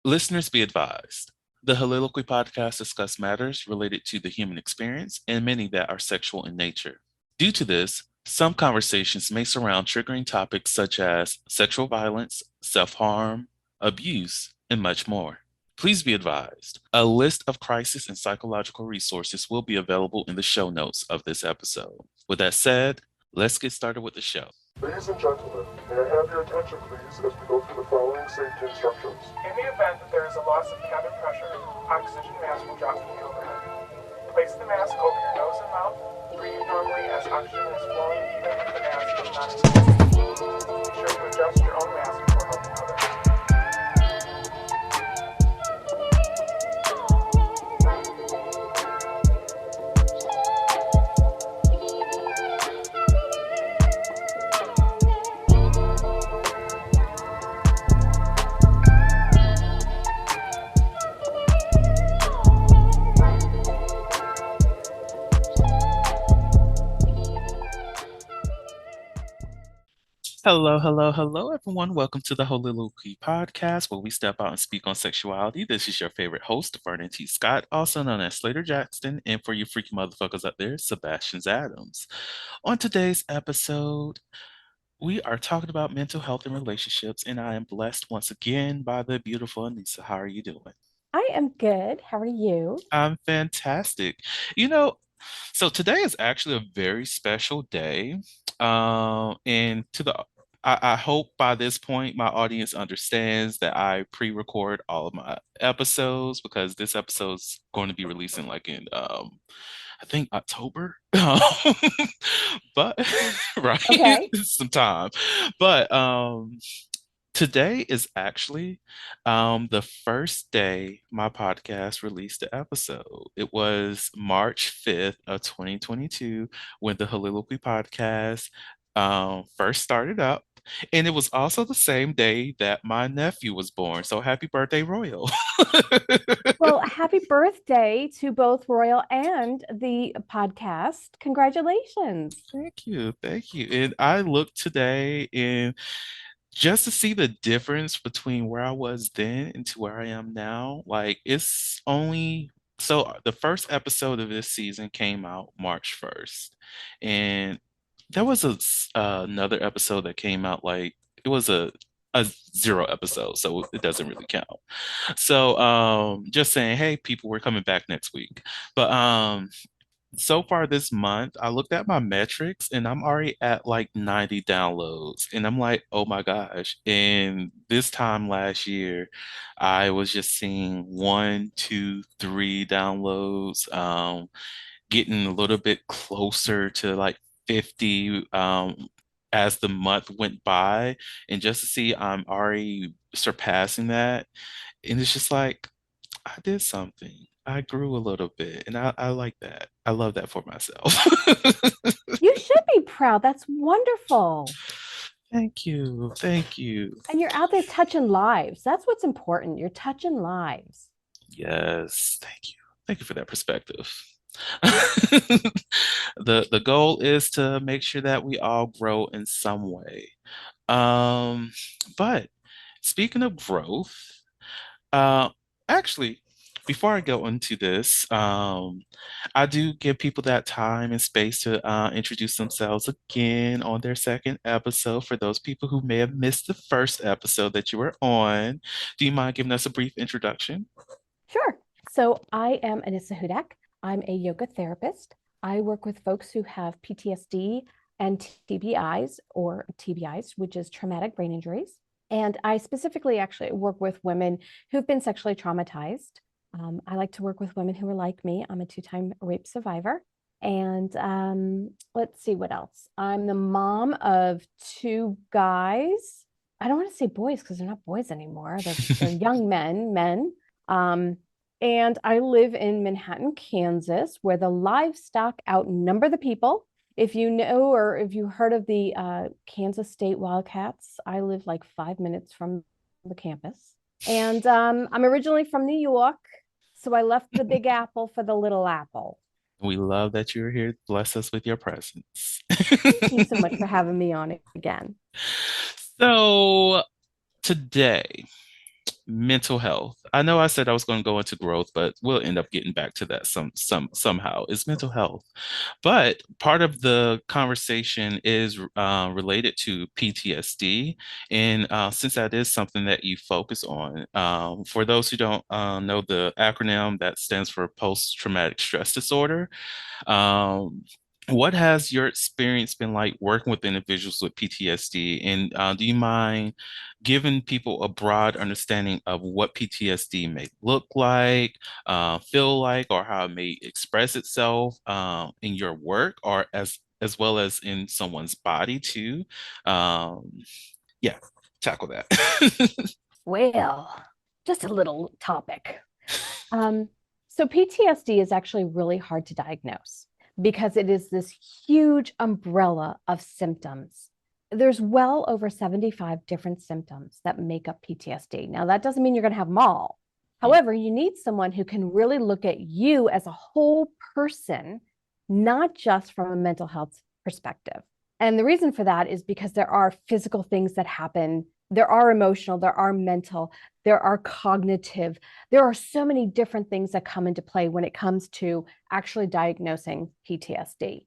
Listeners be advised. The Soliloquy podcast discuss matters related to the human experience and many that are sexual in nature. Due to this, some conversations may surround triggering topics such as sexual violence, self-harm, abuse, and much more. Please be advised, a list of crisis and psychological resources will be available in the show notes of this episode. With that said, let's get started with the show. Ladies and gentlemen, may I have your attention please as we go through the following safety instructions. In the event that there is a loss of cabin pressure, oxygen mask will drop from the overhead. Place the mask over your nose and mouth. Breathe normally as oxygen is flowing even if the mask is not inflated. Be sure to adjust your own mask before helping others. Hello, everyone. Welcome to the Soliloquy podcast, where we step out and speak on sexuality. This is your favorite host, Vernon T. Scott, also known as Slaytor Jackson, and for you freaky motherfuckers out there, Sebastian Adams. On today's episode, we are talking about mental health and relationships, and I am blessed once again by the beautiful Anissa. How are you doing? I am good. How are you? I'm fantastic. So today is actually a very special day. And I hope by this point my audience understands that I pre-record all of my episodes because this episode's going to be releasing like in I think October. But right, Okay. some time. But today is actually the first day my podcast released the episode. It was March 5th of 2022 when the Soliloquy podcast first started up. And it was also the same day that my nephew was born. So happy birthday, Royal. Well, happy birthday to both Royal and the podcast. Congratulations. Thank you. Thank you. And I looked today and just to see the difference between where I was then and to where I am now, like it's only so the first episode of this season came out March 1st. And there was another episode that came out like it was a zero episode, so it doesn't really count. So just saying, hey people, we're coming back next week. But so far this month, I looked at my metrics and I'm already at like 90 downloads. And I'm like, oh my gosh. And this time last year, I was just seeing one, two, three downloads, getting a little bit closer to like 50 as the month went by. And just to see I'm already surpassing that. And it's just like, I did something. I grew a little bit, and I like that. I love that for myself. You should be proud. That's wonderful. Thank you. Thank you. And you're out there touching lives. That's what's important. You're touching lives. Yes. Thank you. Thank you for that perspective. The goal is to make sure that we all grow in some way. But speaking of growth, actually, before I go into this, I do give people that time and space to introduce themselves again on their second episode. For those people who may have missed the first episode that you were on, do you mind giving us a brief introduction? Sure. So I am Anissa Hudak. I'm a yoga therapist. I work with folks who have PTSD and TBIs, or TBIs, which is traumatic brain injuries. And I specifically actually work with women who've been sexually traumatized. I like to work with women who are like me. I'm a two-time rape survivor. And let's see what else. I'm the mom of two guys. I don't want to say boys because they're not boys anymore. They're young men. And I live in Manhattan, Kansas, where the livestock outnumber the people. If you know or if you heard of the Kansas State Wildcats, I live like 5 minutes from the campus. And I'm originally from New York, so I left the Big Apple for the Little Apple. We love that you're here. Bless us with your presence. Thank you so much for having me on again. So today, mental health. I know I said I was going to go into growth, but we'll end up getting back to that somehow. It's mental health. But part of the conversation is related to PTSD. And since that is something that you focus on, for those who don't know the acronym, that stands for post-traumatic stress disorder. Um, what has your experience been like working with individuals with PTSD? And do you mind giving people a broad understanding of what PTSD may look like, feel like, or how it may express itself in your work, or as well as in someone's body too? Um, yeah, tackle that. Well, just a little topic. Um, so PTSD is actually really hard to diagnose because it is this huge umbrella of symptoms. There's well over 75 different symptoms that make up PTSD. Now, that doesn't mean you're going to have them all. However, you need someone who can really look at you as a whole person, not just from a mental health perspective. And the reason for that is because there are physical things that happen, there are emotional, there are mental, there are cognitive. There are so many different things that come into play when it comes to actually diagnosing PTSD.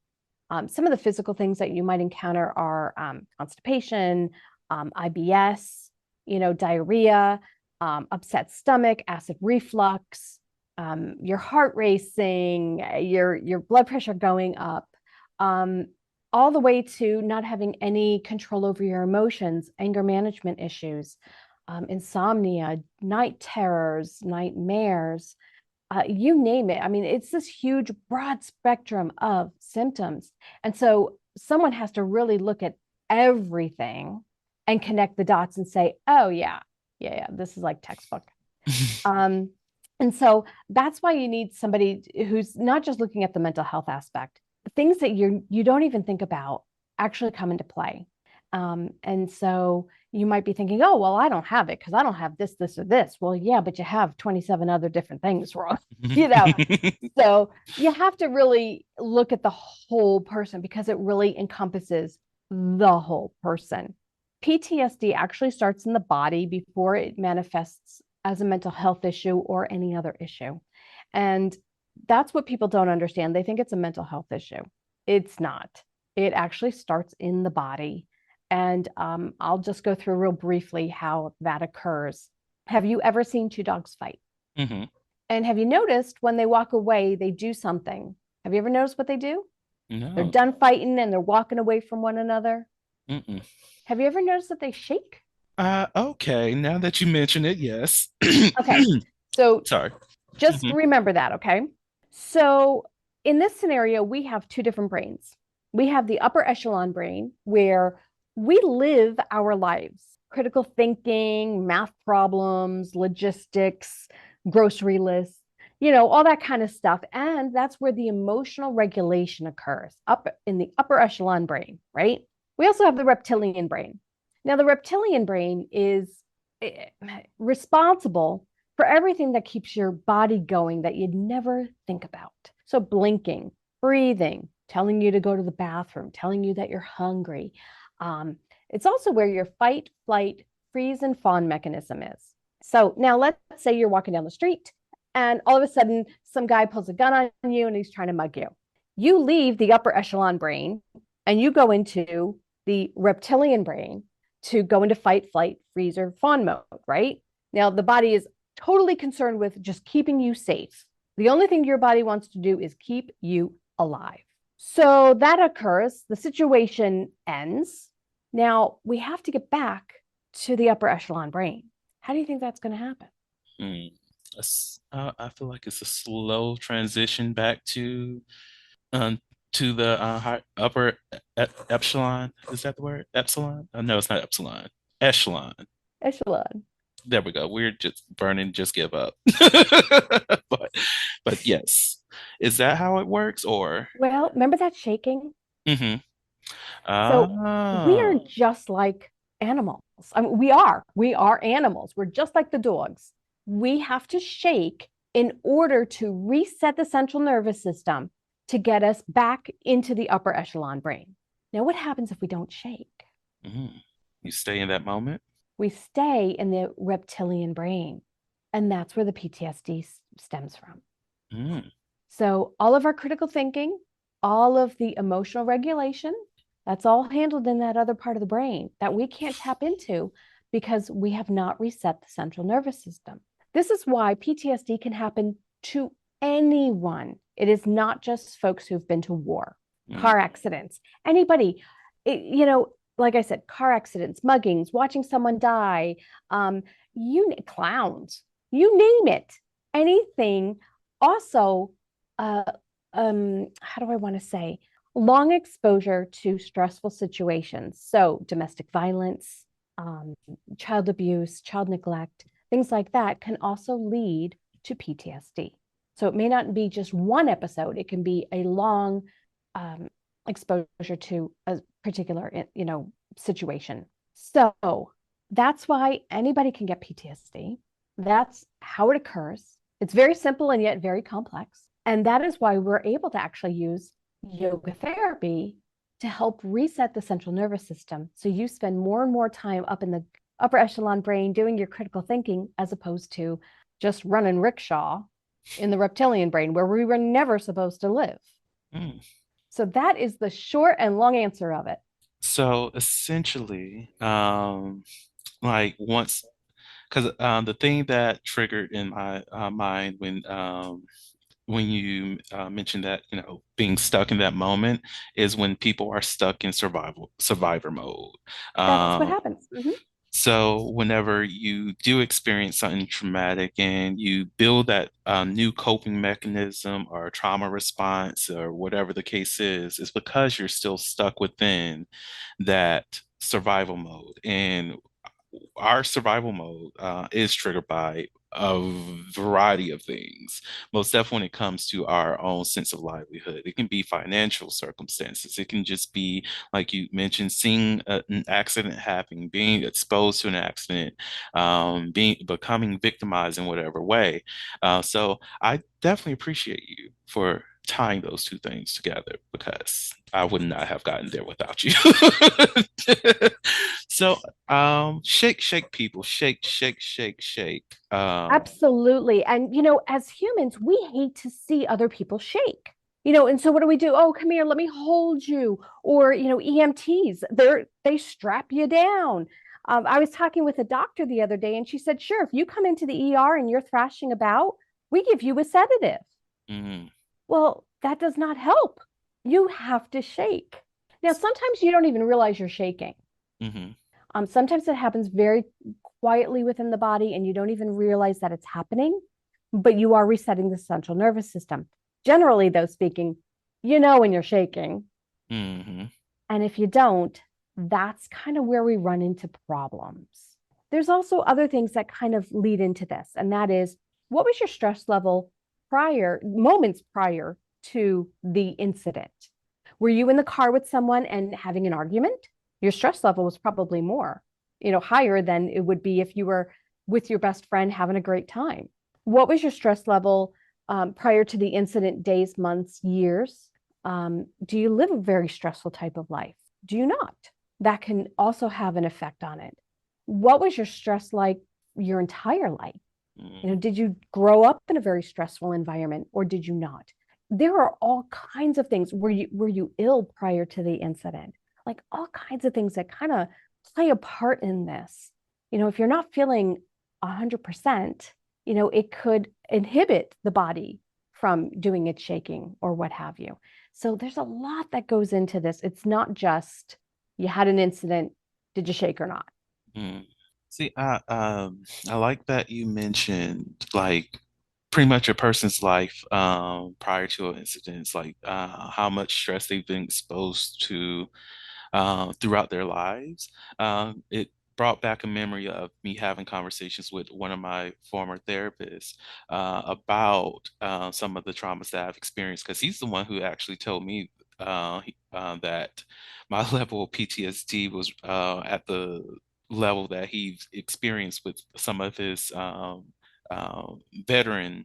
Some of the physical things that you might encounter are constipation, IBS, diarrhea, upset stomach, acid reflux, your heart racing, your blood pressure going up, um, all the way to not having any control over your emotions, anger management issues, insomnia, night terrors, nightmares, you name it. I mean, it's this huge, broad spectrum of symptoms. And so someone has to really look at everything and connect the dots and say, oh, yeah, this is like textbook. Um, and so that's why you need somebody who's not just looking at the mental health aspect. The things that you don't even think about actually come into play. And so you might be thinking, oh, well, I don't have it because I don't have this, this, or this. Well, yeah, but you have 27 other different things wrong, you know. So you have to really look at the whole person because it really encompasses the whole person. PTSD actually starts in the body before it manifests as a mental health issue or any other issue. And that's what people don't understand. They think it's a mental health issue. It's not. It actually starts in the body. And I'll just go through real briefly how that occurs. Have you ever seen two dogs fight? Hmm. And have you noticed when they walk away, they do something? Have you ever noticed what they do? They're No. done fighting and they're walking away from one another. Mm-mm. Have you ever noticed that they shake? Okay, now that you mention it, yes. Okay. So Sorry. just Hmm. remember that, okay? So in this scenario, we have two different brains. We have the upper echelon brain where we live our lives, critical thinking, math problems, logistics, grocery lists, all that kind of stuff. And that's where the emotional regulation occurs up in the upper echelon brain, right? We also have the reptilian brain. Now, the reptilian brain is responsible for everything that keeps your body going that you'd never think about. So, blinking, breathing, telling you to go to the bathroom, telling you that you're hungry. It's also where your fight, flight, freeze, and fawn mechanism is. So, now let's say you're walking down the street and all of a sudden some guy pulls a gun on you and he's trying to mug you. You leave the upper echelon brain and you go into the reptilian brain to go into fight, flight, freeze, or fawn mode, right? Now, the body is totally concerned with just keeping you safe. The only thing your body wants to do is keep you alive. So that occurs, the situation ends. Now we have to get back to the upper echelon brain. How do you think that's going to happen? Mm. I feel like it's a slow transition back um, to the upper epsilon. Is that the word? Epsilon? No, it's not epsilon. Echelon. Echelon. There we go. We're just burning, just give up. But but yes. Is that how it works or? Well, remember that shaking? Hmm. So we Ah. are just like animals. I mean, we are animals. We're just like the dogs. We have to shake in order to reset the central nervous system to get us back into the upper echelon brain. Now, what happens if we don't shake? Mhm. You stay in that moment. We stay in the reptilian brain. And that's where the PTSD stems from. Mm. So, all of our critical thinking, all of the emotional regulation, that's all handled in that other part of the brain that we can't tap into because we have not reset the central nervous system. This is why PTSD can happen to anyone. It is not just folks who've been to war, Mm. car accidents, anybody, like I said, car accidents, muggings, watching someone die, um, clowns, you name it, anything. Also, uh, how do I want to say? Long exposure to stressful situations. So, domestic violence, um, child abuse, child neglect, things like that can also lead to PTSD. So, it may not be just one episode, it can be a long um, exposure to a particular, situation. So, that's why anybody can get PTSD. That's how it occurs. It's very simple and yet very complex. And that is why we're able to actually use yoga therapy to help reset the central nervous system. So you spend more and more time up in the upper echelon brain doing your critical thinking as opposed to just running rickshaw in the reptilian brain where we were never supposed to live. Mm. So that is the short and long answer of it. So essentially, like once, because the thing that triggered in my mind when you mentioned that, being stuck in that moment is when people are stuck in survivor mode. That's what Um, happens. Mm-hmm. so whenever you do experience something traumatic and you build that new coping mechanism or trauma response or whatever the case is, it's because you're still stuck within that survival mode. And our survival mode is triggered by a variety of things. Most definitely when it comes to our own sense of livelihood. It can be financial circumstances. It can just be, like you mentioned, seeing an accident happening, being exposed to an accident, becoming victimized in whatever way. So I definitely appreciate you for tying those two things together because I would not have gotten there without you. So shake, shake, people, shake, shake, shake, shake. Absolutely. And, as humans, we hate to see other people shake. And so what do? Oh, come here, let me hold you. Or, EMTs, they strap you down. I was talking with a doctor the other day, and she said, sure, if you come into the ER and you're thrashing about, we give you a sedative. Mm, Well, that does not help. You have to shake. Now, sometimes you don't even realize you're shaking. hmm Sometimes it happens very quietly within the body and you don't even realize that it's happening, but you are resetting the central nervous system. Generally, though, speaking, when you're shaking. hmm And if you don't, that's kind of where we run into problems. There's also other things that kind of lead into this, and that is what was your stress level moments prior to the incident? Were you in the car with someone and having an argument? Your stress level was probably more, higher than it would be if you were with your best friend having a great time. What was your stress level prior to the incident, days, months, years? Do you live a very stressful type of life? Do you not? That can also have an effect on it. What was your stress like your entire life? Did you grow up in a very stressful environment or did you not? There are all kinds of things. Were you ill prior to the incident? Like all kinds of things that kind of play a part in this. If you're not feeling 100%, it could inhibit the body from doing its shaking or what have you. So there's a lot that goes into this. It's not just you had an incident, did you shake or not? mm. See, I like that you mentioned like pretty much a person's life prior to an incident, it's like how much stress they've been exposed to throughout their lives. It brought back a memory of me having conversations with one of my former therapists about some of the traumas that I've experienced, because he's the one who actually told me that my level of PTSD was at the level that he experienced with some of his veteran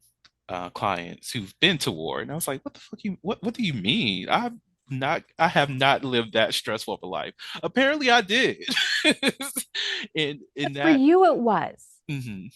clients who've been to war. And I was like, what the fuck what do you mean? not I have not lived that stressful of a life. Apparently I did. In For that you, it was. mhm,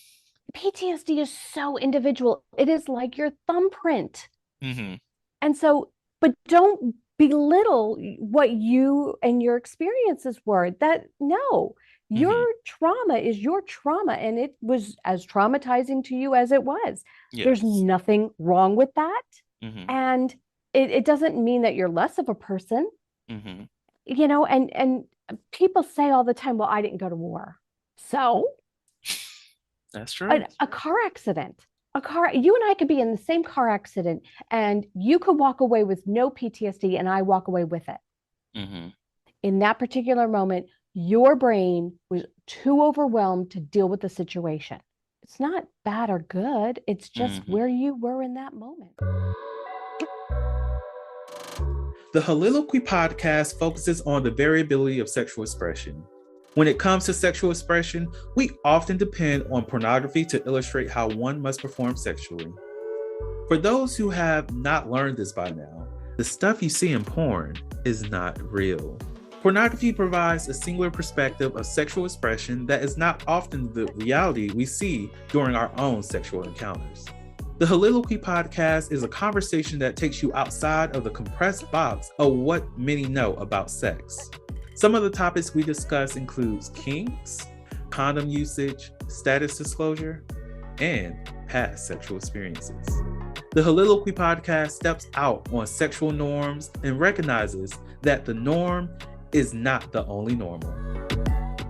PTSD is so individual. It is like your thumbprint. mhm, And so, but don't belittle what you and your experiences were. That no, your mhm. trauma is your trauma, and it was as traumatizing to you as it was. There's Yes. nothing wrong with that. Mhm, And it doesn't mean that you're less of a person, mhm. and people say all the time, well, I didn't go to war. So That's true. a car accident. You and I could be in the same car accident, and you could walk away with no PTSD, and I walk away with it. Mhm, In that particular moment, your brain was too overwhelmed to deal with the situation. It's not bad or good, it's just mhm. where you were in that moment. The Holiloquy podcast focuses on the variability of sexual expression. When it comes to sexual expression, we often depend on pornography to illustrate how one must perform sexually. For those who have not learned this by now, the stuff you see in porn is not real. Pornography provides a singular perspective of sexual expression that is not often the reality we see during our own sexual encounters. The Holiloquy podcast is a conversation that takes you outside of the compressed box of what many know about sex. Some of the topics we discuss includes kinks, condom usage, status disclosure, and past sexual experiences. The Holiloquy podcast steps out on sexual norms and recognizes that the norm is not the only normal.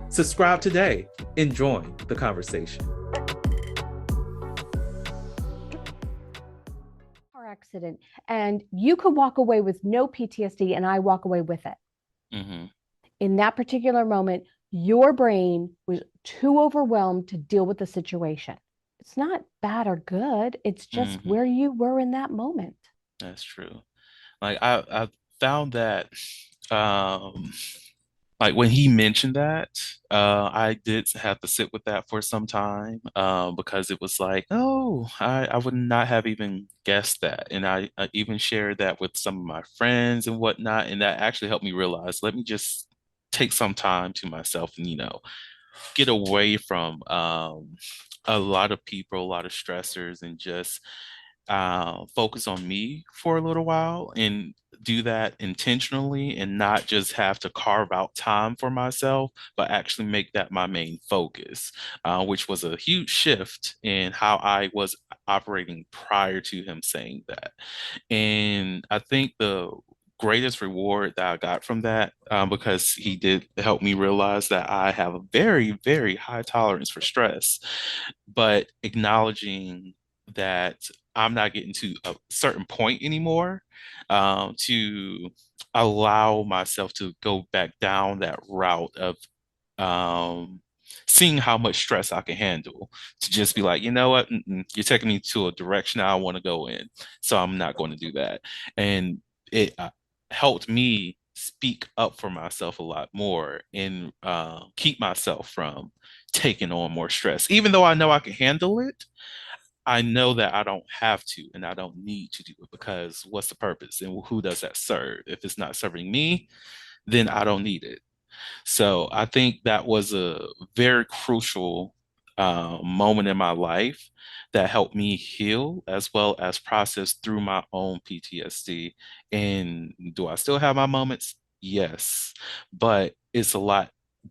Subscribe today and join the conversation. Car accident, and you could walk away with no PTSD, and I walk away with it. Mhm, In that particular moment, your brain was too overwhelmed to deal with the situation. It's not bad or good, it's just mhm. where you were in that moment. That's true. Like I found that um like when he mentioned that, I did have to sit with that for some time, because it was like, oh, I would not have even guessed that. And I even shared that with some of my friends and whatnot. And that actually helped me realize, let me just take some time to myself and, get away from a lot of people, a lot of stressors, and just focus on me for a little while and do that intentionally and not just have to carve out time for myself, but actually make that my main focus, which was a huge shift in how I was operating prior to him saying that. And I think the greatest reward that I got from that, because he did help me realize that I have a very, very high tolerance for stress, but acknowledging that I'm not getting to a certain point anymore, to allow myself to go back down that route of um, seeing how much stress I can handle, to just be like, you know what, you're taking me to a direction I want to go in, so I'm not going to do that. And it helped me speak up for myself a lot more and keep myself from taking on more stress. Even though I know I can handle it, I know that I don't have to and I don't need to do it, because what's the purpose and who does that serve? If it's not serving me, then I don't need it. So I think that was a very crucial moment in my life that helped me heal as well as process through my own PTSD. And do I still have my moments? Yes, but it's a lot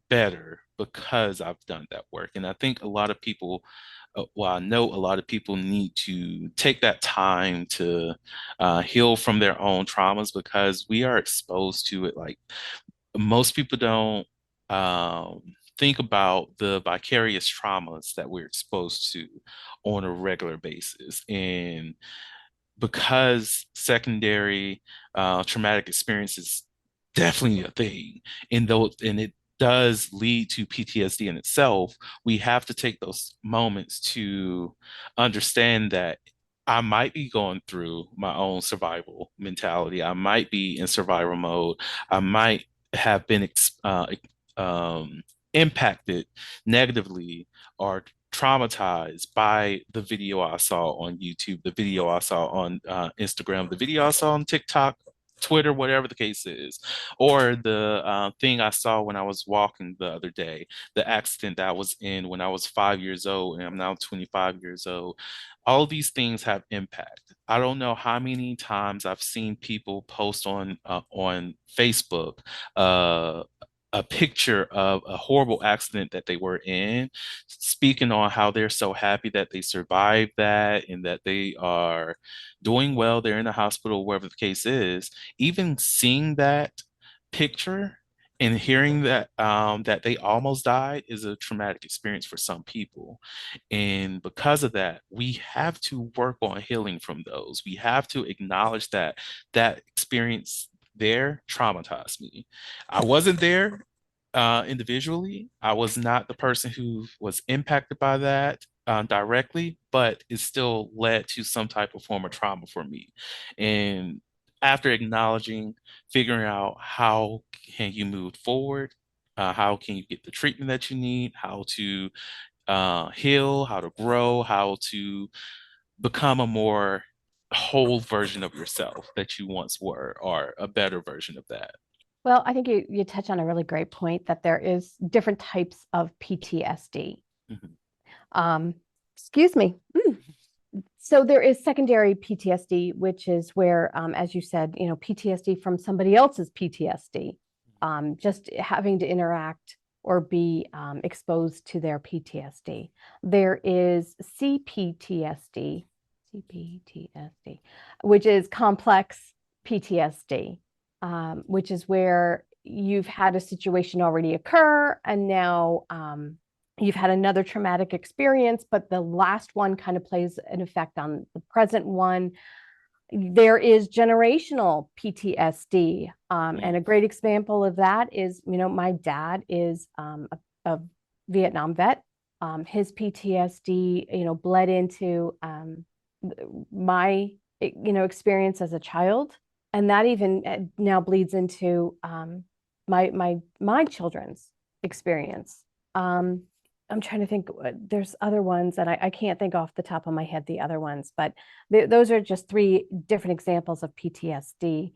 better because I've done that work. And I think a lot of people, well, I know a lot of people need to take that time to heal from their own traumas, because we are exposed to it. Like, most people don't um, think about the vicarious traumas that we're exposed to on a regular basis. And because secondary traumatic experience is definitely a thing, and it does lead to PTSD in itself, we have to take those moments to understand that I might be going through my own survival mentality. I might be in survival mode. I might have been um, impacted negatively or traumatized by the video I saw on YouTube, the video I saw on Instagram, the video I saw on TikTok, Twitter, whatever the case is, or the thing I saw when I was walking the other day, the accident that I was in when I was 5 years old, and I'm now 25 years old. All of these things have impact. I don't know how many times I've seen people post on Facebook uh, a picture of a horrible accident that they were in, speaking on how they're so happy that they survived that and that they are doing well. They're in the hospital, wherever the case is. Even seeing that picture and hearing that they almost died is a traumatic experience for some people. And because of that, we have to work on healing from those. We have to acknowledge that that experience there traumatized me. I wasn't there individually. I was not the person who was impacted by that directly, but it still led to some type of form of trauma for me. And after acknowledging, figuring out how can you move forward, how can you get the treatment that you need, how to heal, how to grow, how to become a more whole version of yourself that you once were, or a better version of that. Well, I think you touch on a really great point that there is different types of PTSD. Mhm. Um, excuse me. So there is secondary PTSD, which is where, as you said, PTSD from somebody else's PTSD, just having to interact or be exposed to their PTSD. There is CPTSD, which is complex PTSD, which is where you've had a situation already occur, and now you've had another traumatic experience, but the last one kind of plays an effect on the present one. There is generational PTSD. And a great example of that is, my dad is a Vietnam vet. His PTSD, bled into my, experience as a child. And that even now bleeds into my children's experience. I'm trying to think, there's other ones, and I can't think off the top of my head the other ones, but those are just three different examples of PTSD.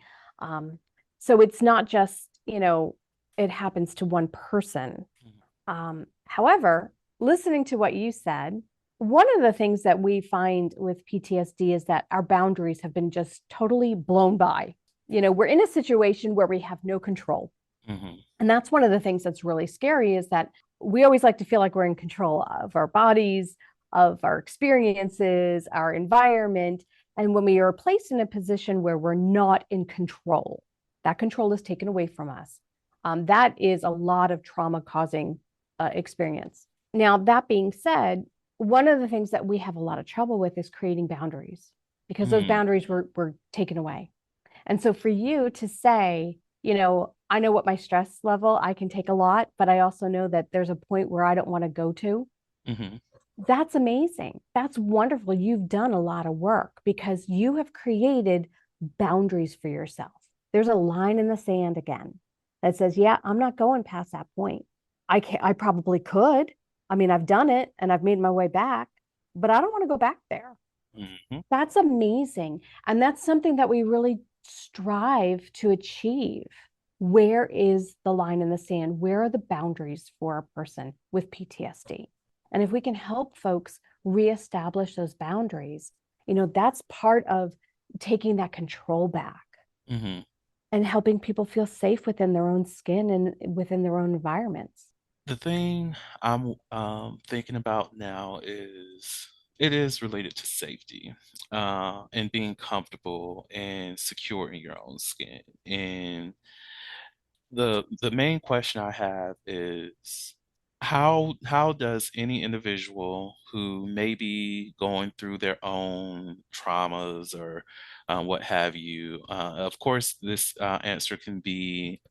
So it's not just, it happens to one person. However, listening to what you said, one of the things that we find with PTSD is that our boundaries have been just totally blown by. We're in a situation where we have no control. Mhm. And that's one of the things that's really scary, is that we always like to feel like we're in control of our bodies, of our experiences, our environment. And when we are placed in a position where we're not in control, that control is taken away from us. That is a lot of trauma causing experience. Now, that being said, one of the things that we have a lot of trouble with is creating boundaries, because those Mm. boundaries were taken away. And so for you to say, I know what my stress level, I can take a lot, but I also know that there's a point where I don't want to go to. Mhm. That's amazing. That's wonderful. You've done a lot of work because you have created boundaries for yourself. There's a line in the sand again that says, yeah, I'm not going past that point. I probably could. I mean, I've done it and I've made my way back, but I don't want to go back there. Mhm. That's amazing. And that's something that we really strive to achieve. Where is the line in the sand? Where are the boundaries for a person with PTSD? And if we can help folks reestablish those boundaries, that's part of taking that control back Mhm. and helping people feel safe within their own skin and within their own environments. The thing I'm thinking about now is it is related to safety and being comfortable and secure in your own skin. And the main question I have is how does any individual who may be going through their own traumas or what have you, of course, this answer can be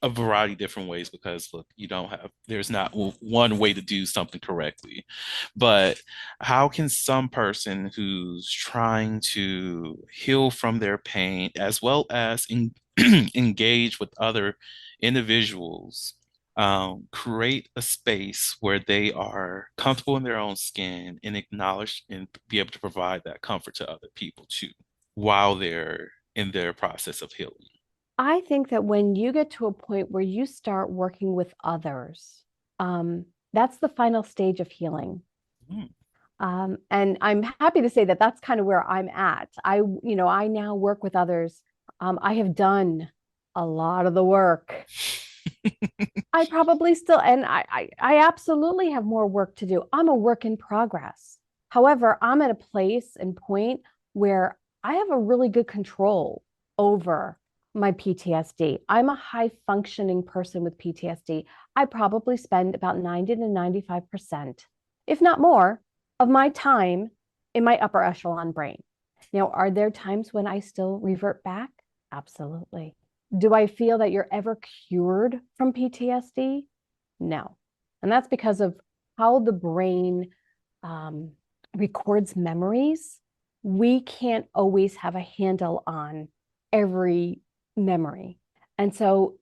a variety of different ways because look, you don't have there's not one way to do something correctly. But how can some person who's trying to heal from their pain as well as engage with other individuals create a space where they are comfortable in their own skin and acknowledge and be able to provide that comfort to other people too while they're in their process of healing? I think that when you get to a point where you start working with others, that's the final stage of healing. Mm, And I'm happy to say that that's kind of where I'm at. I now work with others. I have done a lot of the work. I probably still, and I absolutely have more work to do. I'm a work in progress. However, I'm at a place and point where I have a really good control over my PTSD. I'm a high functioning person with PTSD. I probably spend about 90 to 95%, if not more, of my time in my upper echelon brain. Now, are there times when I still revert back? Absolutely. Do I feel that you're ever cured from PTSD? No. And that's because of how the brain um, records memories. We can't always have a handle on every memory. And so,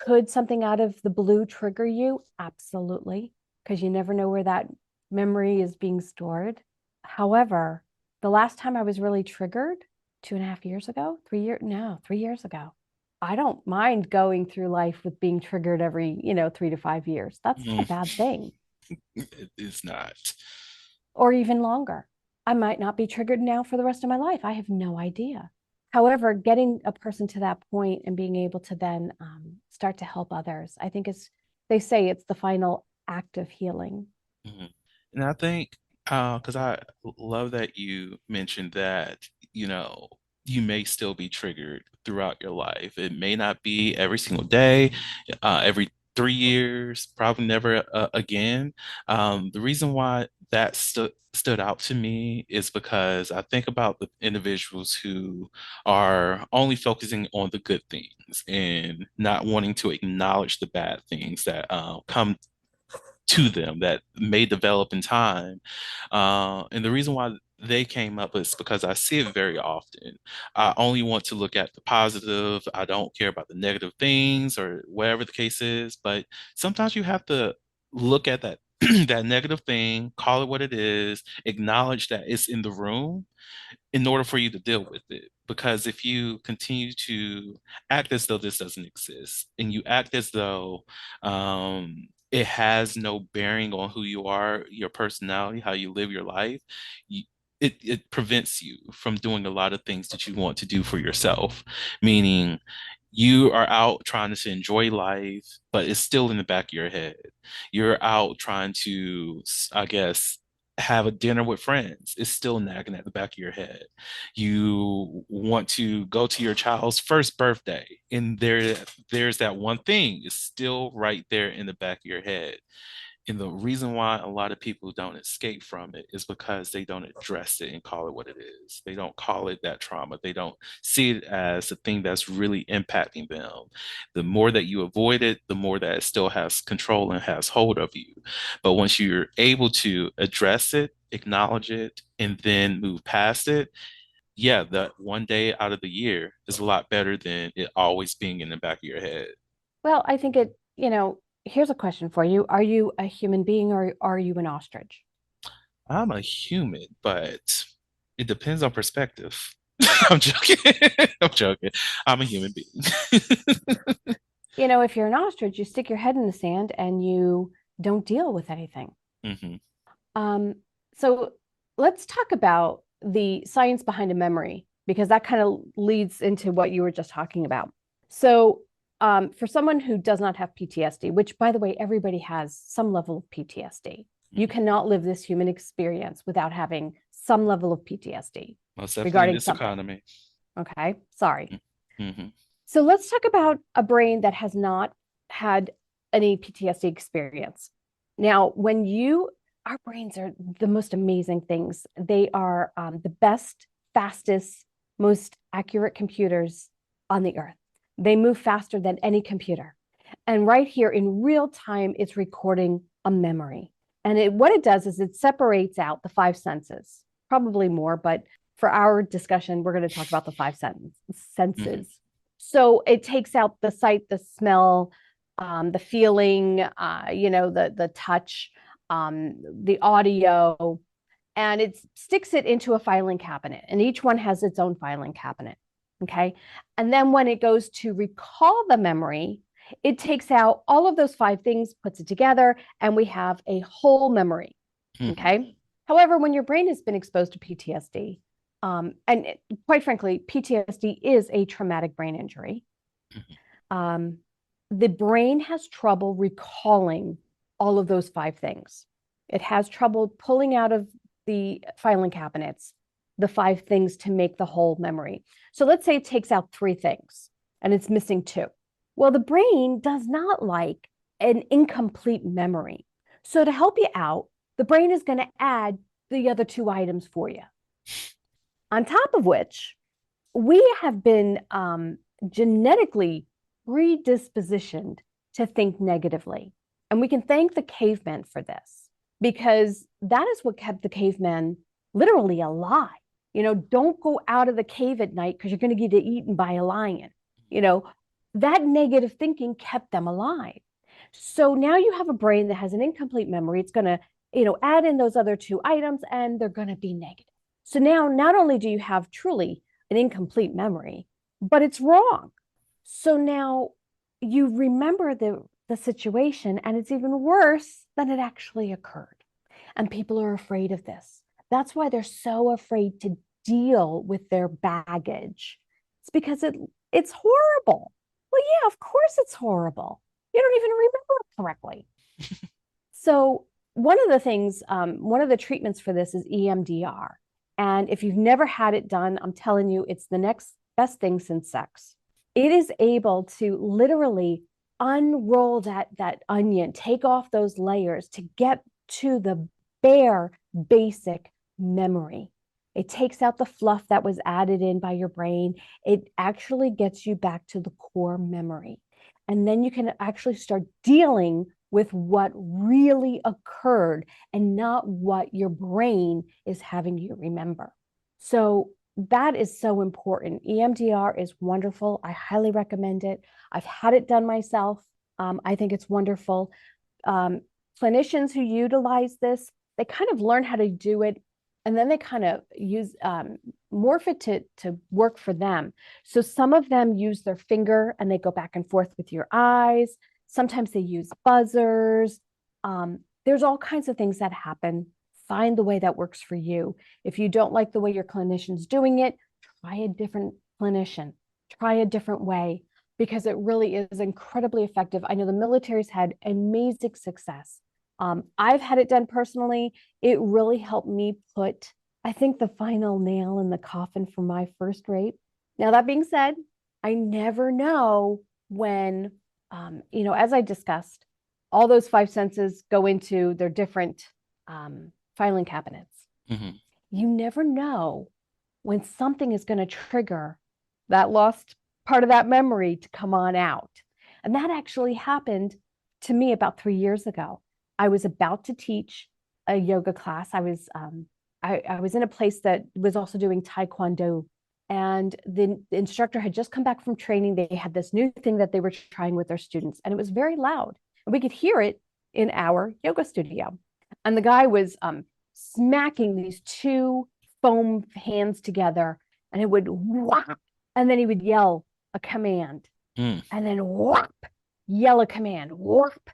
could something out of the blue trigger you? Absolutely, because you never know where that memory is being stored. However, the last time I was really triggered, 2.5 years ago, 3 years, no, 3 years ago. I don't mind going through life with being triggered every, 3 to 5 years. That's not a mm, bad thing, it is not. or even longer. I might not be triggered now for the rest of my life. I have no idea. However, getting a person to that point and being able to then start to help others, I think they say it's the final act of healing. Mhm. And I think, because I love that you mentioned that, you know, you may still be triggered throughout your life. It may not be every single day, every 3 years, probably never again. The reason why that stood out to me is because I think about the individuals who are only focusing on the good things and not wanting to acknowledge the bad things that come to them that may develop in time. And the reason why they came up is because I see it very often. I only want to look at the positive. I don't care about the negative things or whatever the case is. But sometimes you have to look at that that negative thing, call it what it is, acknowledge that it's in the room, in order for you to deal with it. Because if you continue to act as though this doesn't exist and you act as though it has no bearing on who you are, your personality, how you live your life, you, it prevents you from doing a lot of things that you want to do for yourself. Meaning, you are out trying to enjoy life, but it's still in the back of your head. You're out trying to, I guess, have a dinner with friends. It's still nagging at the back of your head. You want to go to your child's first birthday, and there's that one thing. It's still right there in the back of your head. And the reason why a lot of people don't escape from it is because they don't address it and call it what it is. They don't call it that trauma. They don't see it as the thing that's really impacting them. The more that you avoid it, the more that it still has control and has hold of you. But once you're able to address it, acknowledge it, and then move past it, yeah, that one day out of the year is a lot better than it always being in the back of your head. Well, I think here's a question for you. Are you a human being or are you an ostrich? I'm a human, but it depends on perspective. I'm joking. I'm joking. I'm a human being. If you're an ostrich, you stick your head in the sand and you don't deal with anything. Hmm. Um, so let's talk about the science behind a memory, because that kind of leads into what you were just talking about. So, for someone who does not have PTSD, which by the way, everybody has some level of PTSD, you cannot live this human experience without having some level of PTSD Most definitely in regarding this something. economy. Okay, sorry. Hmm. So let's talk about a brain that has not had any PTSD experience. Now, our brains are the most amazing things. They are the best, fastest, most accurate computers on the earth. They move faster than any computer. And right here in real time, it's recording a memory. And what it does is it separates out the five senses, probably more, but for our discussion, we're going to talk about the Hmm. senses. So it takes out the sight, the smell, the feeling, the touch, the audio, and it sticks it into a filing cabinet. And each one has its own filing cabinet. Okay. And then when it goes to recall the memory, it takes out all of those 5 things, puts it together, and we have a whole memory. Mhm. Okay. However, when your brain has been exposed to PTSD, quite frankly, PTSD is a traumatic brain injury. Mhm. Um, the brain has trouble recalling all of those 5 things. It has trouble pulling out of the filing cabinets the 5 things to make the whole memory. So let's say it takes out 3 things and it's missing 2. Well, the brain does not like an incomplete memory. So to help you out, the brain is going to add the other 2 items for you. On top of which, we have been genetically predispositioned to think negatively. And we can thank the cavemen for this because that is what kept the cavemen literally alive. Don't go out of the cave at night because you're going to get eaten by a lion. You know, that negative thinking kept them alive. So now you have a brain that has an incomplete memory. It's going to, add in those other 2 items and they're going to be negative. So now not only do you have truly an incomplete memory, but it's wrong. So now you remember the situation and it's even worse than it actually occurred. And people are afraid of this. That's why they're so afraid to deal with their baggage. It's because it's horrible. Well, yeah, of course it's horrible. You don't even remember it correctly. So one of the things, one of the treatments for this is EMDR. And if you've never had it done, I'm telling you, it's the next best thing since sex. It is able to literally unroll that onion, take off those layers to get to the bare basic memory. It takes out the fluff that was added in by your brain. It actually gets you back to the core memory. And then you can actually start dealing with what really occurred and not what your brain is having you remember. So that is so important. EMDR is wonderful. I highly recommend it. I've had it done myself. I think it's wonderful. Clinicians who utilize this, they kind of learn how to do it and then they kind of use morph it to work for them. So some of them use their finger and they go back and forth with your eyes. Sometimes they use buzzers. There's all kinds of things that happen. Find the way that works for you. If you don't like the way your clinician's doing it, try a different clinician. Try a different way because it really is incredibly effective. I know the military's had amazing success. I've had it done personally. It really helped me put, I think, the final nail in the coffin for my first rape. Now, that being said, I never know when, as I discussed, all those 5 senses go into their different filing cabinets. Mhm. You never know when something is going to trigger that lost part of that memory to come on out. And that actually happened to me about 3 years ago. I was about to teach a yoga class. I was in a place that was also doing Taekwondo. And the instructor had just come back from training. They had this new thing that they were trying with their students, and it was very loud. And we could hear it in our yoga studio. And the guy was smacking these 2 foam hands together, and it would whop, and then he would yell a command, Mm. and then whop, yell a command, whop.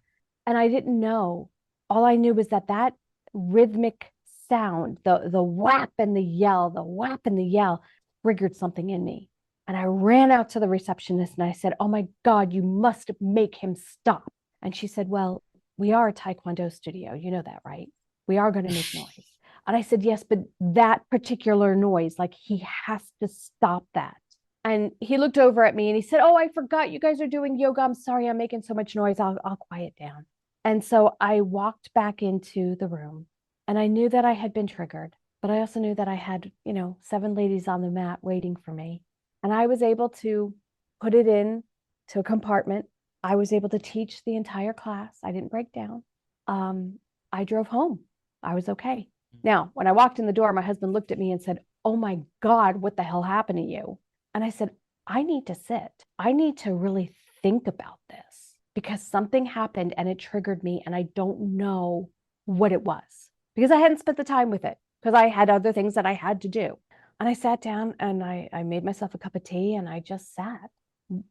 And I didn't know. All I knew was that rhythmic sound, the whap and the yell, the whap and the yell, triggered something in me. And I ran out to the receptionist and I said, "Oh my God, you must make him stop." And she said, "Well, we are a Taekwondo studio. You know that, right? We are going to make noise." And I said, "Yes, but that particular noise, like he has to stop that." And he looked over at me and he said, "Oh, I forgot you guys are doing yoga. I'm sorry, I'm making so much noise. I'll quiet down." And so I walked back into the room and I knew that I had been triggered, but I also knew that I had, 7 ladies on the mat waiting for me. And I was able to put it in to a compartment. I was able to teach the entire class. I didn't break down. I drove home. I was okay. Now, when I walked in the door, my husband looked at me and said, "Oh my God, what the hell happened to you?" And I said, "I need to sit. I need to really think about this because something happened and it triggered me and I don't know what it was because I hadn't spent the time with it because I had other things that I had to do." And I sat down and I made myself a cup of tea and I just sat.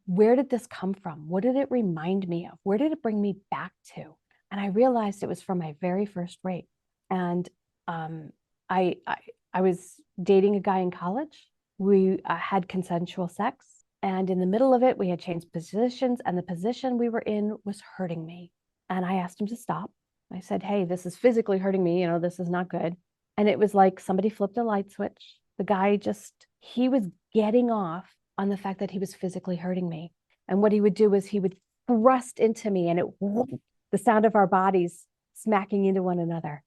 Where did this come from? What did it remind me of? Where did it bring me back to? And I realized it was from my very first rape. And um, I I was dating a guy in college. We had consensual sex, and in the middle of it, we had changed positions, and the position we were in was hurting me. And I asked him to stop. I said, "Hey, this is physically hurting me. This is not good." And it was like somebody flipped a light switch. The guy he was getting off on the fact that he was physically hurting me. And what he would do is he would thrust into me, and the sound of our bodies smacking into one another.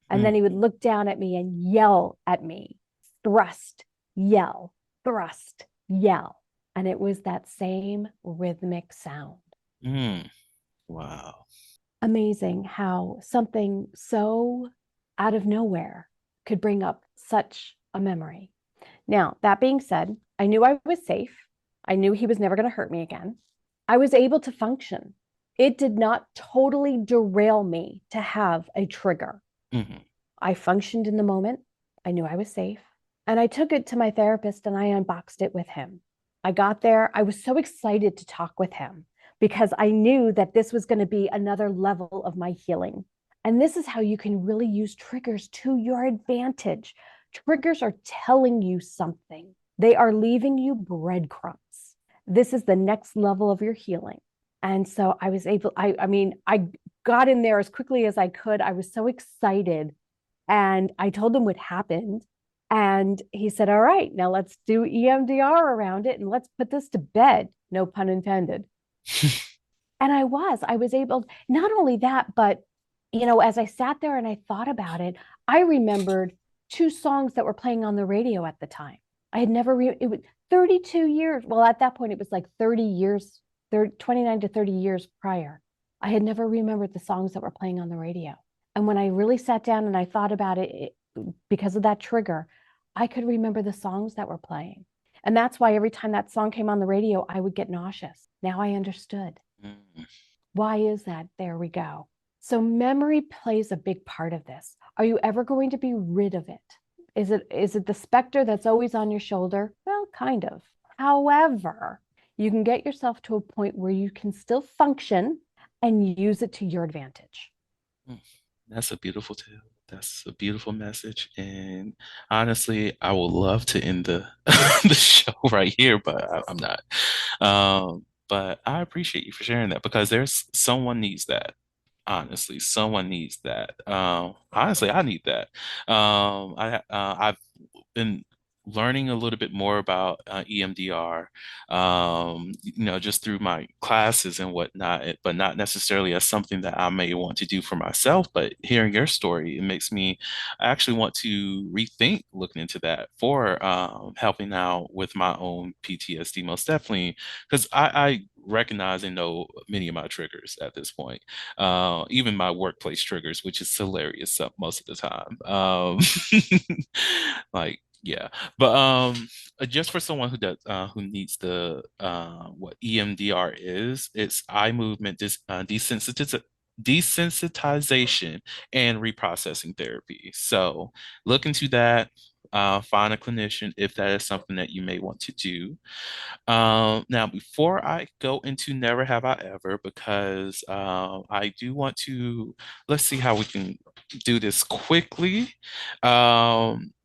And then Mm, he would look down at me and yell at me, thrust, yell, thrust, yell. And it was that same rhythmic sound. mm, wow. Amazing how something so out of nowhere could bring up such a memory. Now, that being said, I knew I was safe. I knew he was never going to hurt me again. I was able to function. It did not totally derail me to have a trigger. Hmm. I functioned in the moment. I knew I was safe. And I took it to my therapist and I unboxed it with him. I got there. I was so excited to talk with him because I knew that this was going to be another level of my healing. And this is how you can really use triggers to your advantage. Triggers are telling you something, they are leaving you breadcrumbs. This is the next level of your healing. And so I was able, I mean, I got in there as quickly as I could. I was so excited. And I told him what happened. And he said, "All right, now let's do EMDR around it and let's put this to bed." No pun intended. And I was able, not only that, but, as I sat there and I thought about it, I remembered two songs that were playing on the radio at the time. I had never, it was 32 years. Well, at that point, it was like 30 years, 29 to 30 years prior. I had never remembered the songs that were playing on the radio. And when I really sat down and I thought about it, because of that trigger, I could remember the songs that were playing. And that's why every time that song came on the radio, I would get nauseous. Now I understood. Mm. Why is that? There we go. So memory plays a big part of this. Are you ever going to be rid of it? Is it the specter that's always on your shoulder? Well, kind of. However, you can get yourself to a point where you can still function and use it to your advantage. Mm. That's a beautiful tale. That's a beautiful message. And honestly, I would love to end the the show right here, but I'm not. But I appreciate you for sharing that because there's someone needs that. Honestly, someone needs that. Honestly, I need that. I've been learning a little bit more about EMDR, just through my classes and whatnot, but not necessarily as something that I may want to do for myself. But hearing your story, it makes me actually want to rethink looking into that for helping out with my own PTSD, most definitely, because I recognize and know many of my triggers at this point, even my workplace triggers, which is hilarious most of the time. Like, yeah, but just for someone who needs the what EMDR is, it's eye movement desensitization and reprocessing therapy. So look into that. Find a clinician if that is something that you may want to do. Now, before I go into Never Have I Ever, because I do want to, let's see how we can do this quickly.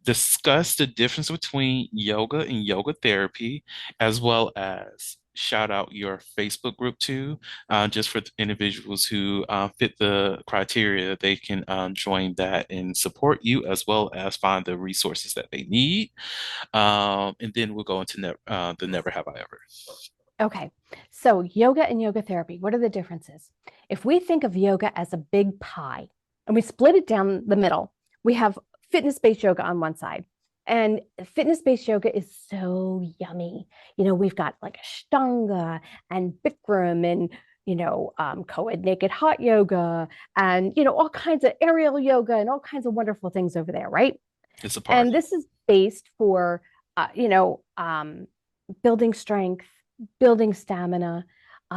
Discuss the difference between yoga and yoga therapy, as well as shout out your Facebook group too, just for individuals who fit the criteria. They can join that and support you, as well as find the resources that they need. And then we'll go into the Never Have I Ever. Okay, so yoga and yoga therapy, what are the differences? If we think of yoga as a big pie and we split it down the middle, we have fitness-based yoga on one side. And fitness-based yoga is so yummy. We've got like Ashtanga and Bikram and, co-ed naked hot yoga and, all kinds of aerial yoga and all kinds of wonderful things over there, right? It's a And party. this is based for, building strength, building stamina.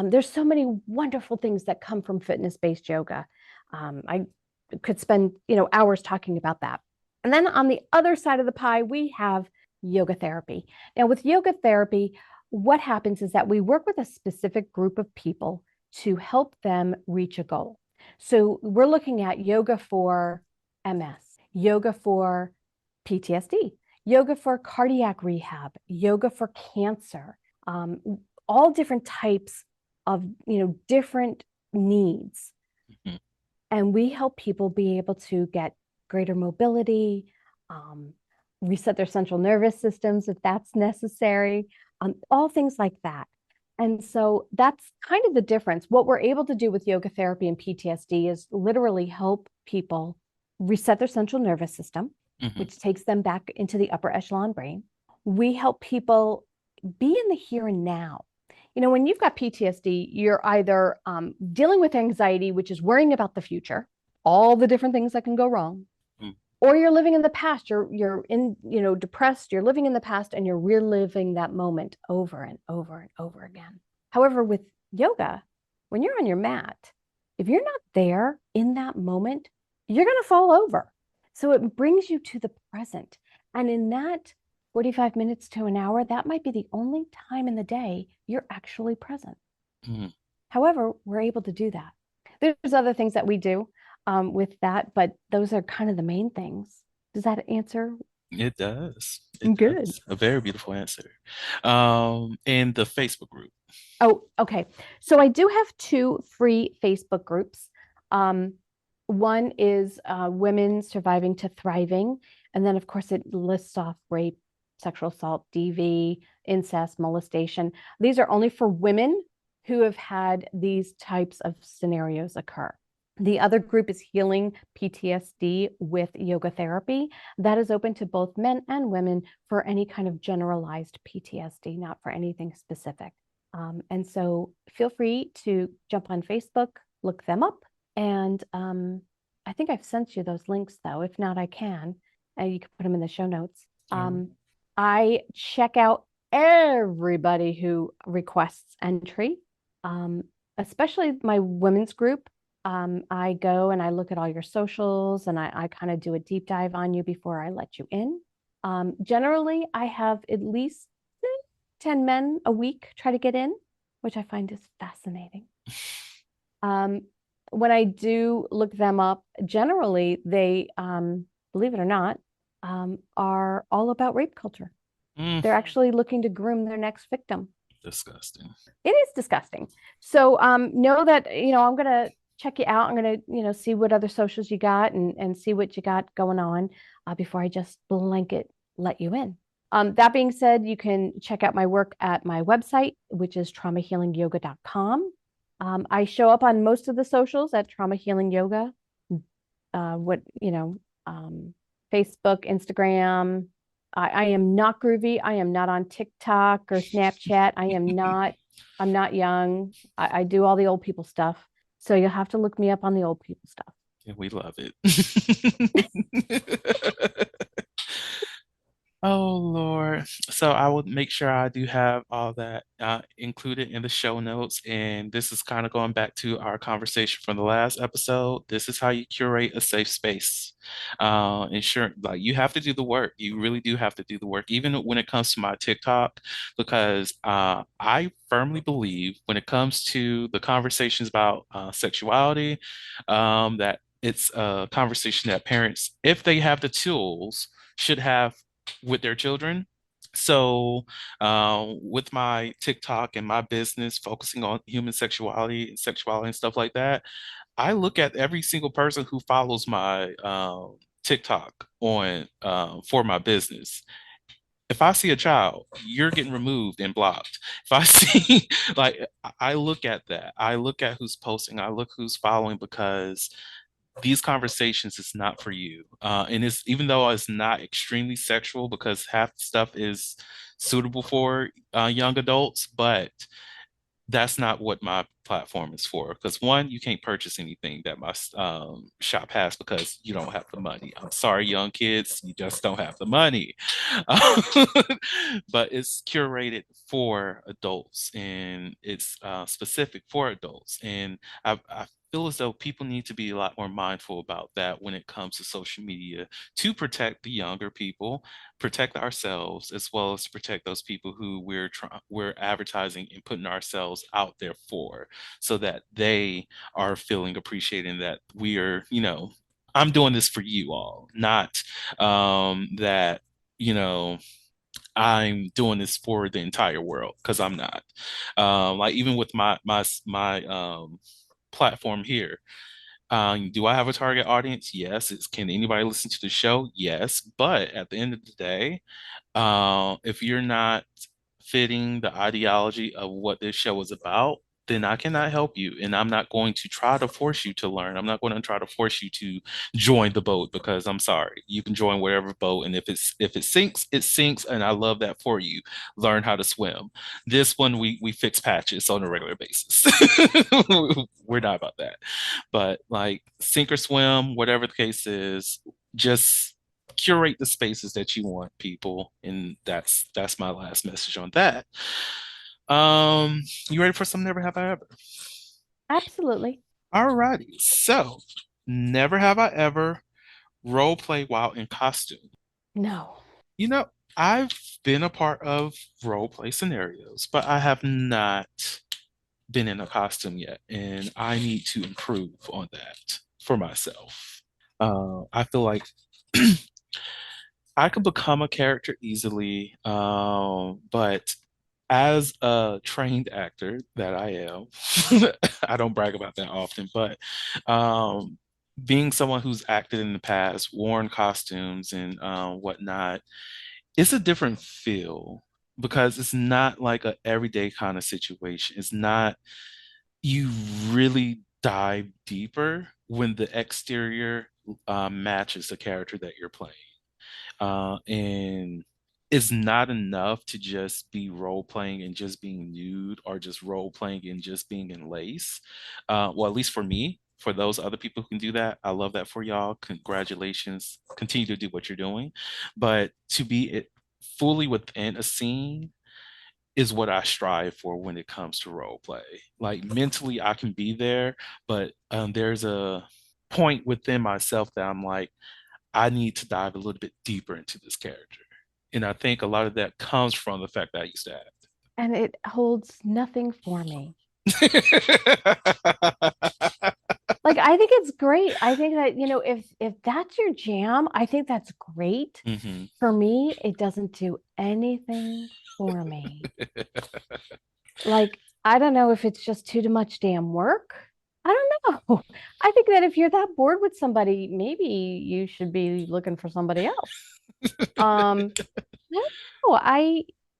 There's so many wonderful things that come from fitness-based yoga. I could spend, hours talking about that. And then on the other side of the pie, we have yoga therapy. Now, with yoga therapy, what happens is that we work with a specific group of people to help them reach a goal. So we're looking at yoga for MS, yoga for PTSD, yoga for cardiac rehab, yoga for cancer, all different types of, different needs. Mhm. And we help people be able to get greater mobility, reset their central nervous systems if that's necessary, all things like that. And so that's kind of the difference. What we're able to do with yoga therapy and PTSD is literally help people reset their central nervous system, Mhm. which takes them back into the upper echelon brain. We help people be in the here and now. When you've got PTSD, you're either dealing with anxiety, which is worrying about the future, all the different things that can go wrong, Mm. or you're living in the past. You're in, depressed. You're living in the past, and you're reliving that moment over and over and over again. However, with yoga, when you're on your mat, if you're not there in that moment, you're going to fall over. So it brings you to the present, and in that 45 minutes to an hour, that might be the only time in the day you're actually present. Mhm. However, we're able to do that. There's other things that we do with that, but those are kind of the main things. Does that answer? It does. It Good. does. A very beautiful answer. And the Facebook group. Oh, okay. So I do have two free Facebook groups. Um, One is Women Surviving to Thriving. And then, of course, it lists off rape, sexual assault, DV, incest, molestation. These are only for women who have had these types of scenarios occur. The other group is Healing PTSD with Yoga Therapy. That is open to both men and women for any kind of generalized PTSD, not for anything specific. And so feel free to jump on Facebook, look them up. And I think I've sent you those links, though. If not, I can. You can put them in the show notes. I check out everybody who requests entry, um, especially my women's group. I go and I look at all your socials and I kind of do a deep dive on you before I let you in. Generally, I have at least 10 men a week try to get in, which I find is fascinating. Um, when I do look them up, generally they, believe it or not, are all about rape culture. Mm, They're actually looking to groom their next victim. disgusting. It is disgusting. So know that, I'm going to check you out. I'm going to, see what other socials you got and see what you got going on before I just blanket let you in. That being said, you can check out my work at my website, which is traumahealingyoga.com. I show up on most of the socials at Trauma Healing Yoga. What, Facebook, Instagram. I am not groovy. I am not on TikTok or Snapchat. I'm not young. I do all the old people stuff. So you'll have to look me up on the old people stuff. And we love it. Oh Lord. So I will make sure I do have all that included in the show notes. And this is kind of going back to our conversation from the last episode. This is how you curate a safe space. Ensure like you have to do the work. You really do have to do the work, even when it comes to my TikTok, because I firmly believe when it comes to the conversations about sexuality, that it's a conversation that parents, if they have the tools, should have with their children. So, with my TikTok and my business focusing on human sexuality and stuff like that, I look at every single person who follows my TikTok on for my business. If I see a child, you're getting removed and blocked. If I see, like, I look at that. I look at who's posting. I look who's following because these conversations is not for you. And it's even though it's not extremely sexual because half the stuff is suitable for young adults, but that's not what my platform is for. Because one, you can't purchase anything that my shop has because you don't have the money. I'm sorry, young kids, you just don't have the money. But it's curated for adults and it's specific for adults. And I feel as though people need to be a lot more mindful about that when it comes to social media to protect the younger people, protect ourselves, as well as to protect those people who we're advertising and putting ourselves out there for, so that they are feeling appreciated and that we are, I'm doing this for you all, not that, you know, I'm doing this for the entire world, because I'm not. Like even with my platform here, do I have a target audience? Yes. Can anybody listen to the show? Yes. But at the end of the day, if you're not fitting the ideology of what this show is about, then I cannot help you. And I'm not going to try to force you to learn. I'm not going to try to force you to join the boat, because I'm sorry. You can join whatever boat. And if it sinks, it sinks. And I love that for you. Learn how to swim. This one we fix patches on a regular basis. We're not about that. But like sink or swim, whatever the case is, just curate the spaces that you want, people. And that's my last message on that. You ready for some never have I ever? Absolutely. Alrighty. So, never have I ever role play while in costume. No. You know, I've been a part of role play scenarios, but I have not been in a costume yet, and I need to improve on that for myself. I feel like I could become a character easily, but as a trained actor that I am, I don't brag about that often, but um, being someone who's acted in the past, worn costumes and whatnot, it's a different feel, because it's not like a everyday kind of situation. It's not, you really dive deeper when the exterior matches the character that you're playing. And it's not enough to just be role playing and just being nude, or just role playing and just being in lace. Well, at least for me. For those other people who can do that, I love that for y'all. Congratulations. Continue to do what you're doing. But to be it fully within a scene is what I strive for when it comes to role play. Like mentally, I can be there, but there's a point within myself that I'm like, I need to dive a little bit deeper into this character. And I think a lot of that comes from the fact that I used to And it holds nothing for me. act. Like I think it's great. I think that, if that's your jam, I think that's great. Hmm. For me, it doesn't do anything for me. Like, I don't know if it's just too much damn work. I don't know. I think that if you're that bored with somebody, maybe you should be looking for somebody else. I don't know.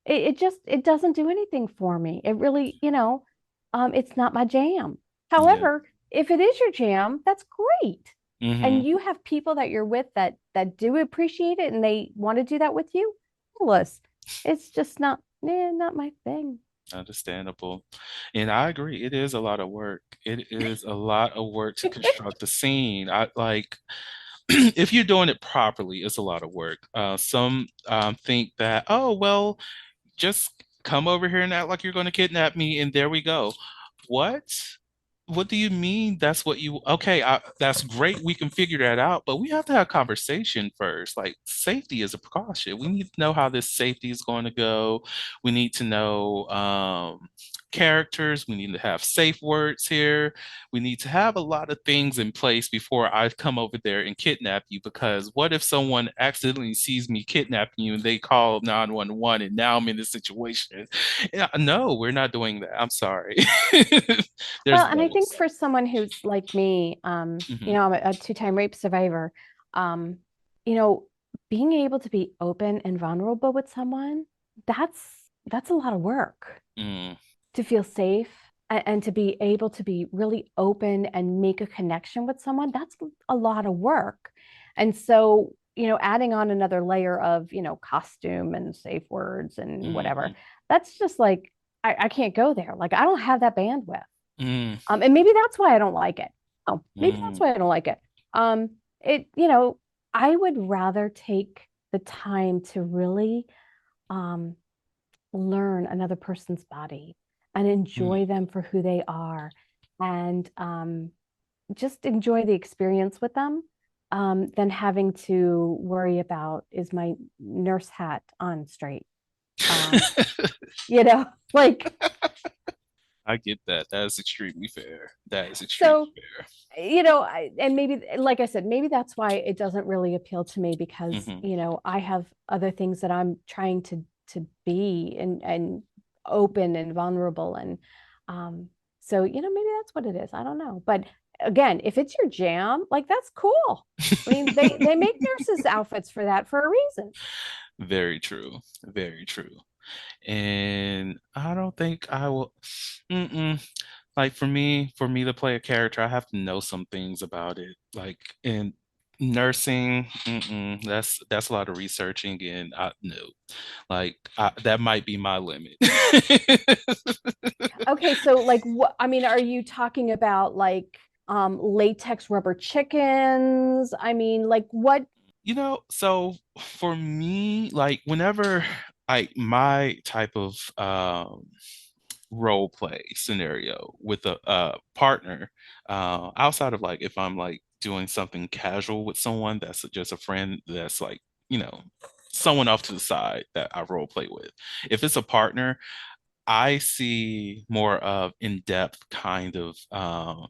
It doesn't do anything for me. It really, it's not my jam. Yeah. However, if it is your jam, that's great. And Hmm. you have people that you're with that do appreciate it and they want to do that with you. Fabulous. It's just not my thing. Understandable. And I agree. It is a lot of work. It is a lot of work to construct a scene. I like, if you're doing it properly, it's a lot of work. Some think that, oh, well, just come over here and act like you're going to kidnap me, and there we go. What? What do you mean? That's what you, okay, that's great. We can figure that out, but we have to have conversation first. Like safety is a precaution. We need to know how this safety is going to go. We need to know characters. We need to have safe words here. We need to have a lot of things in place before I come over there and kidnap you. Because what if someone accidentally sees me kidnapping you and they call 911 and now I'm in this situation? Yeah, no, we're not doing that. I'm sorry. Well, There's and I think levels. for someone who's like me, Hmm. I'm a two-time rape survivor. Um, you know, being able to be open and vulnerable with someone, that's a lot of work Mm, to feel safe and to be able to be really open and make a connection with someone. That's a lot of work. And so, adding on another layer of, costume and safe words and whatever, mhm, that's just like I can't go there. Like I don't have that bandwidth. mm, And maybe that's why I don't like it. Oh, maybe that's mm, why I don't like it. It, I would rather take the time to really um, learn another person's body and mm, enjoy them for who they are. And just enjoy the experience with them than having to worry about, is my nurse hat on straight? Um, you know, like, I get that. That is extremely fair. That is extremely so, fair. and maybe, like I said, maybe that's why it doesn't really appeal to me, because, Hmm. I have other things that I'm trying to be, and open and vulnerable. And so, maybe that's what it is. I don't know. But again, if it's your jam, like, that's cool. I mean, they make nurses outfits for that for a reason. Very true. Very true. And I don't think I will. Mm-mm. Like for me to play a character, I have to know some things about it. Like in nursing, that's a lot of researching, and I no, that might be my limit. Okay, so like, what, I mean, are you talking about like latex rubber chickens? I mean, like, what? So for me, like whenever like my type of role play scenario with a partner, outside of like if I'm like doing something casual with someone that's just a friend that's like, you know, someone off to the side that I role play with. If it's a partner, I see more of in-depth kind of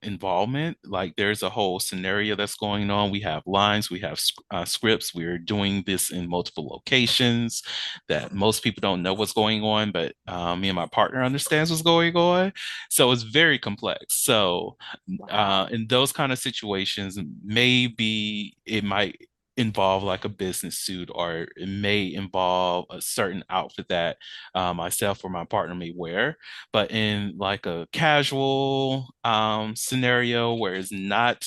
involvement. Like there's a whole scenario that's going on. We have lines, we have scripts. We're doing this in multiple locations that most people don't know what's going on, but me and my partner understands what's going on. So it's very complex. So Wow. in those kind of situations, maybe it might involve like a business suit, or it may involve a certain outfit that myself or my partner may wear. But in like a casual scenario where it's not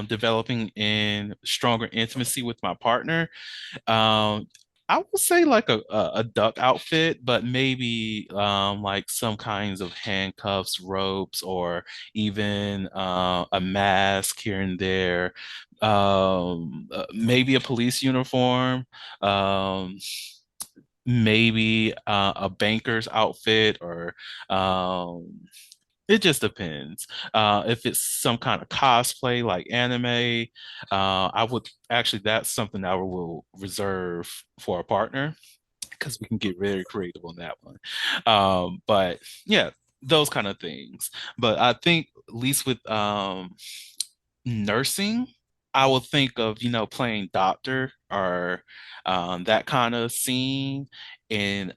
developing in stronger intimacy with my partner, um, I would say like a duck outfit, but maybe like some kinds of handcuffs, ropes, or even a mask here and there. Maybe a police uniform. Um, Maybe a banker's outfit, or um, it just depends. If it's some kind of cosplay like anime, I would actually, that's something I will reserve for a partner because we can get very creative on that one. But yeah, those kind of things. But I think at least with nursing, I will think of, playing doctor, or that kind of scene. And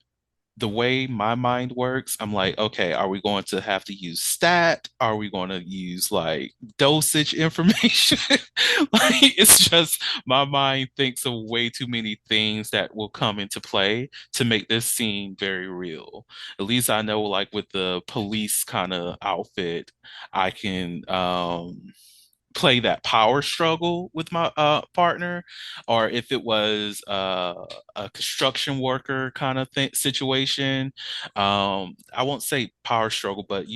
the way my mind works, I'm like, okay, are we going to have to use stat? Are we going to use like dosage information? Like, it's just my mind thinks of way too many things that will come into play to make this scene very real. At least I know, like with the police kind of outfit, I can play that power struggle with my partner. Or if it was a construction worker kind of situation, I won't say power struggle, but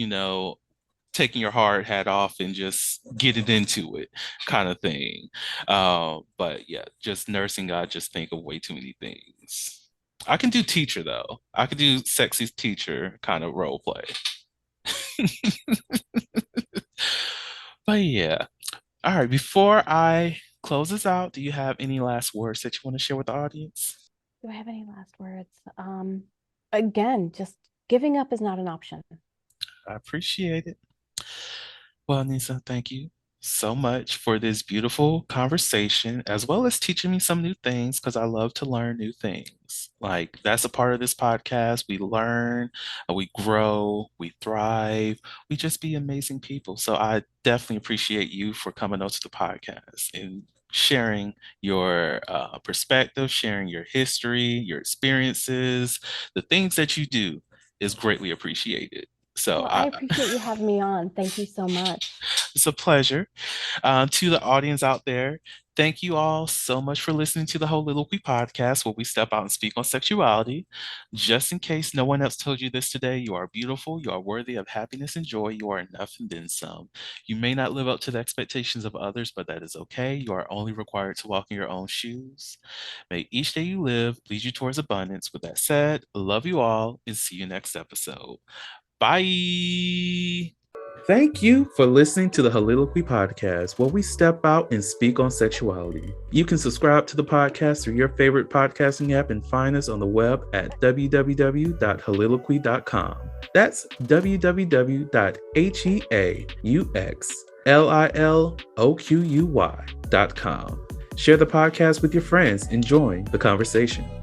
taking your hard hat off and just getting into it kind of thing. But yeah, just nursing, I just think of way too many things. I can do teacher though. I could do sexy teacher kind of role play. But yeah. All right, before I close this out, do you have any last words that you want to share with the audience? Do I have any last words? Again, just giving up is not an option. I appreciate it. Well, Nisa, thank you so much for this beautiful conversation, as well as teaching me some new things, because I love to learn new things. Like, that's a part of this podcast. We learn, we grow, we thrive, we just be amazing people. So I definitely appreciate you for coming onto the podcast and sharing your perspective, sharing your history, your experiences, the things that you do is greatly appreciated. So Well, I appreciate you having me on. Thank you so much. it's a pleasure. To the audience out there, thank you all so much for listening to the Holistic podcast, where we step out and speak on sexuality. Just in case no one else told you this today, you are beautiful, you are worthy of happiness and joy, you are enough and then some. You may not live up to the expectations of others, but that is okay. You are only required to walk in your own shoes. May each day you live lead you towards abundance. With that said, love you all and see you next episode. Bye. Thank you for listening to the Holiloquy Podcast, where we step out and speak on sexuality. You can subscribe to the podcast through your favorite podcasting app and find us on the web at www.holiloquy.com. That's www.heauxliloquy.com. Share the podcast with your friends and join the conversation.